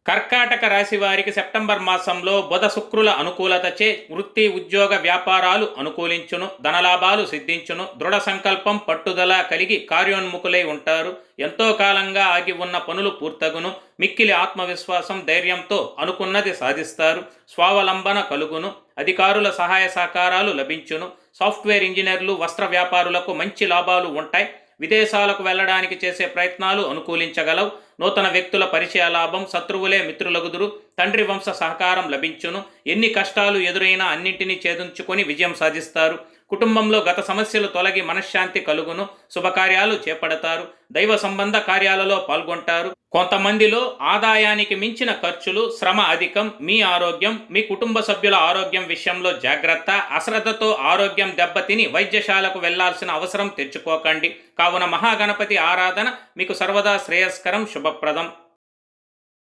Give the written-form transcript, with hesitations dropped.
కర్కాటక రాశి వారికి సెప్టెంబర్ మాసంలో బుధ శుక్రుల అనుకూలతచే వృత్తి ఉద్యోగ వ్యాపారాలు అనుకూలించును, ధనలాభాలు సిద్ధించును, దృఢ సంకల్పం పట్టుదల కలిగి కార్యోన్ముఖులై ఉంటారు. ఎంతో కాలంగా ఆగి ఉన్న పనులు పూర్తగును. మిక్కిలి ఆత్మవిశ్వాసం ధైర్యంతో అనుకున్నది సాధిస్తారు. స్వావలంబన కలుగును. అధికారుల సహాయ సహకారాలు లభించును. సాఫ్ట్వేర్ ఇంజనీర్లు, వస్త్ర వ్యాపారులకు మంచి లాభాలు ఉంటాయి. విదేశాలకు వెళ్ళడానికి చేసే ప్రయత్నాలు అనుకూలించగలవు. నూతన వ్యక్తుల పరిచయ లాభం, శత్రువులే మిత్రులగుదురు. తండ్రి వంశ సహకారం లభించును. ఎన్ని కష్టాలు ఎదురైనా అన్నింటినీ ఛేదించుకొని విజయం సాధిస్తారు. కుటుంబంలో గత సమస్యలు తొలగి మనశ్శాంతి కలుగును. శుభకార్యాలు చేపడతారు. దైవ సంబంధ కార్యాలలో పాల్గొంటారు. కొంతమందిలో ఆదాయానికి మించిన ఖర్చులు, శ్రమ అధికం. మీ ఆరోగ్యం, మీ కుటుంబ సభ్యుల ఆరోగ్యం విషయంలో జాగ్రత్త. అశ్రద్ధతో ఆరోగ్యం దెబ్బతిని వైద్యశాలకు వెళ్లాల్సిన అవసరం తెచ్చుకోకండి. కావున మహాగణపతి ఆరాధన మీకు సర్వదా శ్రేయస్కరం, శుభప్రదం.